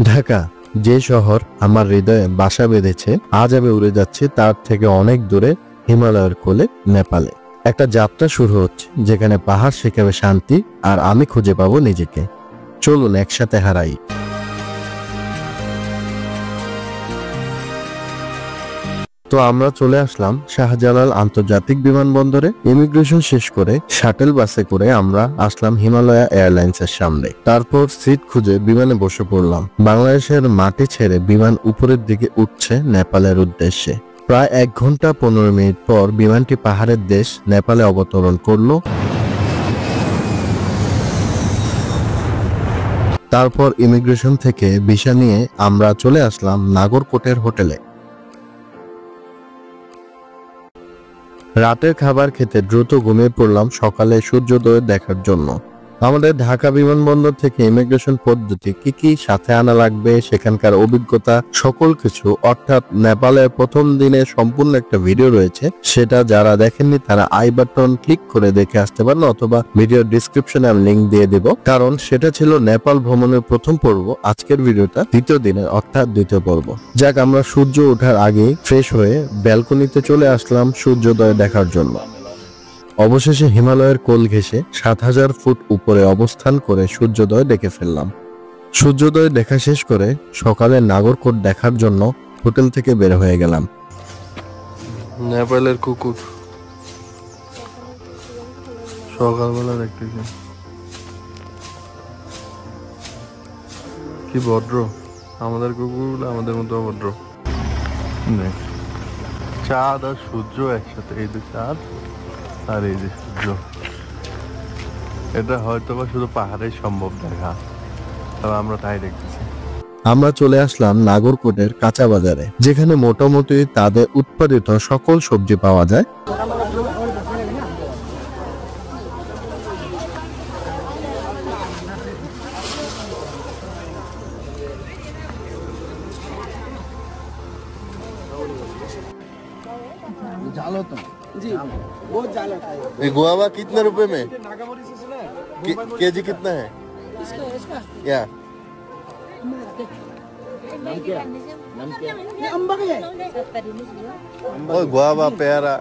ঢাকা, যে শহর আমার হৃদয়ে বাসা বেঁধেছে, আজ আমি উড়ে যাচ্ছি তার থেকে অনেক দূরে, হিমালয়ের কোলে, নেপালে। একটা যাত্রা শুরু হচ্ছে যেখানে পাহাড় শেখাবে শান্তি আর আমি খুঁজে পাবো নিজেকে। চলুন একসাথে হারাই। তো আমরা চলে আসলাম শাহজালাল আন্তর্জাতিক বিমানবন্দরে। ইমিগ্রেশন শেষ করে শাটেল বাসে করে আমরা আসলাম হিমালয়া এয়ারলাইন্সের সামনে। তারপর সিট খুঁজে বিমানে বসে পড়লাম। বাংলাদেশের মাটি ছেড়ে বিমান উপরের দিকে উঠছে নেপালের উদ্দেশ্যে। প্রায় 1 ঘন্টা 15 মিনিট পর বিমানটি পাহাড়ের দেশ নেপালে অবতরণ করলো। তারপর ইমিগ্রেশন থেকে ভিসা নিয়ে আমরা চলে আসলাম নাগরকোটের হোটেলে। রাতের খাবার খেতে দ্রুত ঘুমিয়ে পড়লাম সকালে সূর্যোদয় দেখার জন্য। আমাদের ঢাকা বিমানবন্দর থেকে ইমিগ্রেশন পদ্ধতি, কি কি সাথে আনা লাগবে, সেখানকার অভিজ্ঞতা, সকল কিছু, অর্থাৎ নেপালের প্রথম দিনে সম্পূর্ণ একটা ভিডিও রয়েছে। সেটা যারা দেখেননি তারা আই বাটন ক্লিক করে দেখে আসতে পারেন, অথবা ভিডিওর ডিসক্রিপশনে আমি লিংক দিয়ে দেব। কারণ সেটা ছিল নেপাল ভ্রমণের প্রথম পর্ব। আজকের ভিডিওটা দ্বিতীয় দিনের, অর্থাৎ দ্বিতীয় পর্ব। যাক, আমরা সূর্য ওঠার আগে ফ্রেশ হয়ে ব্যালকনিতে চলে আসলাম সূর্যোদয় দেখার জন্য। অবশেষে হিমালয়ের কোল ঘেঁষে 7000 ফুট উপরে অবস্থান করে সূর্যোদয় দেখে ফেললাম। সূর্যোদয় দেখা শেষ করে সকালে নাগরকোট দেখার জন্য হোটেল থেকে বের হয়ে গেলাম। নেপালের কুকুর সকালবেলা দেখতেছি কি ভদ্র। আমাদের কুকুর আমাদের মতো ভদ্র। চাঁদ আর সূর্য একসাথে, এই যে চাঁদ আর এই যে সূর্য, এটা হয়তো বা শুধু পাহাড়ে সম্ভব দেখা, তবে আমরা তাই দেখতেছি। আমরা চলে আসলাম নাগরকোটের কাঁচা বাজারে, যেখানে মোটামুটি তাদের উৎপাদিত সকল সবজি পাওয়া যায়। ये गुआवा कितने रुपए में? केजी कितना है? क्या गुआवा प्यारा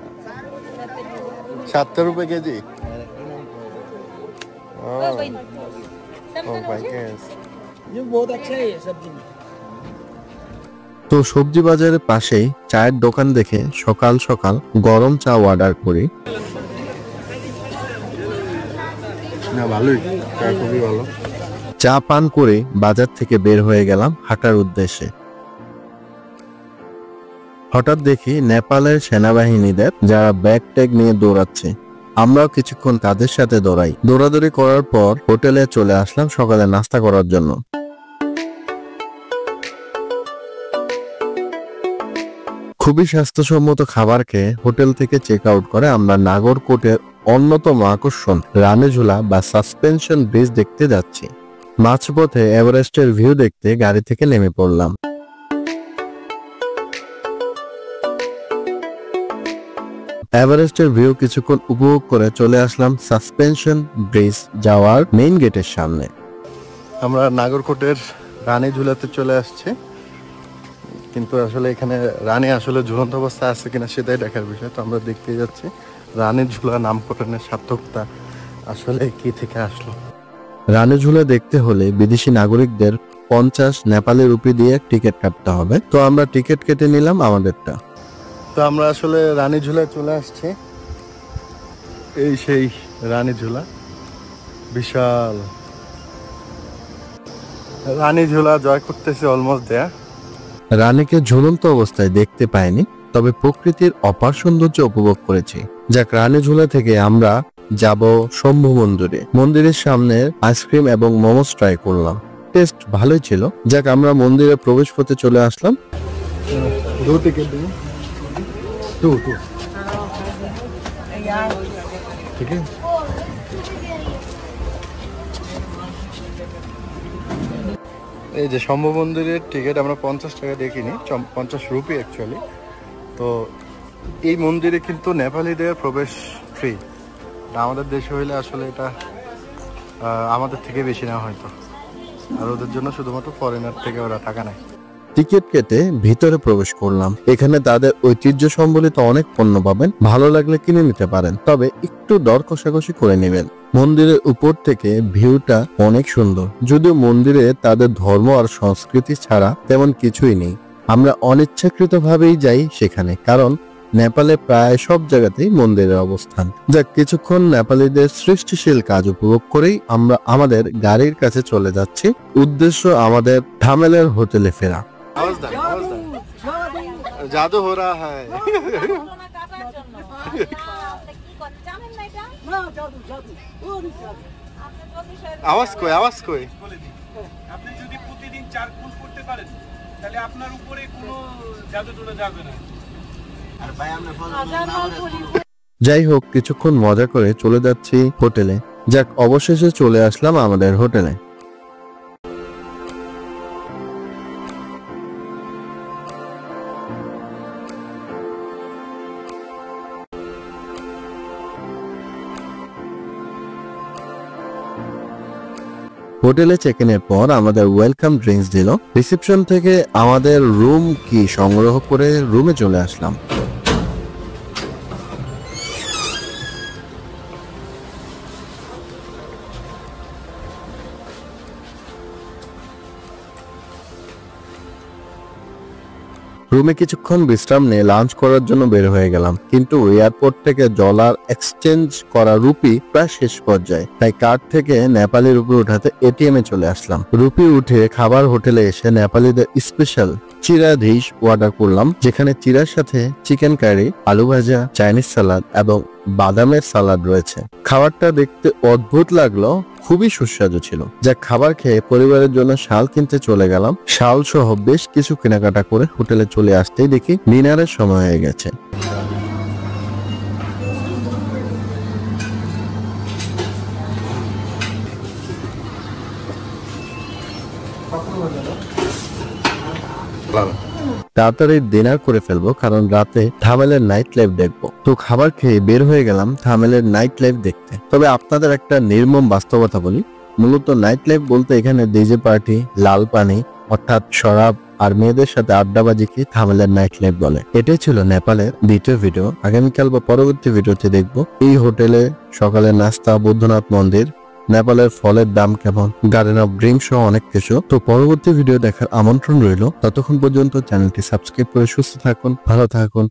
70 रुपए केजी। बहुत अच्छा है सब्जी। তো সবজি বাজারের পাশেই চায়ের দোকান দেখে সকাল সকাল গরম চা অর্ডার করি। না, ভালোই, চা খুবই ভালো। চা পান করে বাজার থেকে বের হয়ে গেলাম হাঁটার উদ্দেশ্যে। হঠাৎ দেখি নেপালের সেনাবাহিনীদের, যারা ব্যাগ ট্যাগ নিয়ে দৌড়াচ্ছে। আমরাও কিছুক্ষণ তাদের সাথে দৌড়াই। দৌড়াদৌড়ি করার পর হোটেলে চলে আসলাম সকালে নাস্তা করার জন্য। খুবই স্বাস্থ্যসম্মত খাবার খেয়ে হোটেল থেকে চেক আউট করে আমরা নাগরকোটের অন্যতম আকর্ষণ রানীঝুলা বা সাসপেনশন ব্রিজ দেখতে যাচ্ছি। মাঝপথে এভারেস্টের ভিউ দেখতে গাড়ি থেকে নেমে পড়লাম। এভারেস্টের ভিউ কিছুক্ষণ উপভোগ করে চলে আসলাম সাসপেনশন ব্রিজ যাওয়ার মেইন গেটের সামনে। আমরা নাগরকোটের রানীঝুলাতে চলে আসছি, কিন্তু আসলে এখানে রানী আসলে ঝুলন্ত অবস্থায় আছে কিনা সেটাই দেখার বিষয়। তো আমরা দেখতে যাচ্ছি রানীর ঝুলা নামকরণের সার্থকতা আসলে কি থেকে আসলো। রানী ঝুলা দেখতে হলে বিদেশি নাগরিকদের 50 নেপালি রুপি দিয়ে টিকিট কাটতে হবে। তো আমরা টিকিট কেটে নিলাম আমাদেরটা। তো আমরা আসলে রানী ঝুলায় চলে আসছি। এই সেই রানী ঝুলা, বিশাল রানী ঝুলা জয় করতেছে অলমোস্ট দেয়া। রানীকে ঝুলন্ত অবস্থায় দেখতে পাইনি, তবে প্রকৃতির অপার সৌন্দর্য উপভোগ করেছি। যাক, রানী ঝুলা থেকে আমরা যাব শম্ভু মন্দিরে। মন্দিরের সামনে আইসক্রিম এবং মোমোস ট্রাই করলাম, টেস্ট ভালোই ছিল। যাক, আমরা মন্দিরে প্রবেশ পথে চলে আসলাম। ঠিক আছে, এই যে শম্ভু মন্দিরের টিকিট আমরা 50 টাকা দিয়ে কিনি, 50 রুপি অ্যাকচুয়ালি। তো এই মন্দিরে কিন্তু নেপালিদের প্রবেশ ফ্রি। আমাদের দেশে হইলে আসলে এটা আমাদের থেকে বেশি না হয়তো। আর ওদের জন্য শুধুমাত্র ফরেনার থেকে ওরা টাকা নেয়। টিকিট কেটে ভিতরে প্রবেশ করলাম। এখানে তাদের ঐতিহ্য সম্বলিত অনেক পণ্য পাবেন, ভালো লাগলে কিনে নিতে পারেন, তবে একটু দর কষাকষি করে নেবেন। মন্দিরের উপর থেকে ভিউটা অনেক সুন্দর, যদিও মন্দিরে তাদের ধর্ম আর সংস্কৃতি ছাড়া তেমন কিছুই নেই। আমরা অনিচ্ছাকৃতভাবেই যাই সেখানে, কারণ নেপালে প্রায় সব জায়গাতেই মন্দিরের অবস্থান। যাক, কিছুক্ষণ নেপালিদের সৃষ্টিশীল কাজ উপভোগ করেই আমরা আমাদের গাড়ির কাছে চলে যাচ্ছি। উদ্দেশ্য আমাদের ধামেলের হোটেলে ফেরা। জাদু हो रहा है। আওয়াজ কই আপনি যদি প্রতিদিন 4 ফুল করতে পারেন তাহলে আপনার উপরে কোনো জাদু টোনা যাবে না। আর ভাই আমরা যাই হোক, কিছুক্ষণ মজা করে চলে যাচ্ছি হোটেলে। যাক, অবশেষে চলে আসলাম আমাদের হোটেলে। হোটেলে চেক ইনের পর আমাদের ওয়েলকাম ড্রিঙ্কস দিল। রিসেপশন থেকে আমাদের রুম কি সংগ্রহ করে রুমে চলে আসলাম। রুমে কিছুক্ষণ বিশ্রাম নিয়ে লাঞ্চ করার জন্য বের হয়ে গেলাম, কিন্তু এয়ারপোর্ট থেকে ডলার এক্সচেঞ্জ করা রুপি প্রায় শেষ পর্যায়ে, তাই কার্ড থেকে নেপালি রুপি উঠাতে এটিএম এ চলে আসলাম। রুপি উঠে খাবার হোটেলে এসে নেপালিদের স্পেশাল চিরা ডিশ অর্ডার করলাম, যেখানে চিরার সাথে চিকেন কারি, আলু ভাজা, চাইনিজ সালাদ এবং বাদামের সালাদ রয়েছে। খাবারটা দেখতে অদ্ভুত লাগলো, খুবই সুস্বাদু ছিল। যা খাবার খেয়ে পরিবারের জন্য শাল কিনতে চলে গেলাম। শাল সহ বেশ কিছু কেনাকাটা করে হোটেলে চলে আসতেই দেখি ডিনারের সময় হয়ে গেছে। তাড়াতাড়ি ডিনার করে ফেলবো, কারণ রাতে ধামেলের নাইট লাইফ দেখবো। তো খাবার খেয়ে বের হয়ে গেলাম ধামেলের নাইট লাইফ দেখতে। তবে আপনাদের একটা নির্মম বাস্তবতা বলি, মূলত নাইট লাইফ বলতে এখানে ডিজে পার্টি, লাল পানি অর্থাৎ শরাব আর মেয়েদের সাথে আড্ডাবাজিকে ধামেলের নাইট লাইফ বলে। এটাই ছিল নেপালের দ্বিতীয় ভিডিও। আগামীকাল বা পরবর্তী ভিডিওতে দেখবো এই হোটেলে সকালের নাস্তা, বৌদ্ধনাথ মন্দির, নেপালের ফলের দাম কেমন, গার্ডেন অফ ড্রিম সহ অনেক কিছু। তো পরবর্তী ভিডিও দেখার আমন্ত্রণ রইল। ততক্ষণ পর্যন্ত চ্যানেলটি সাবস্ক্রাইব করে সুস্থ থাকুন, ভালো থাকুন।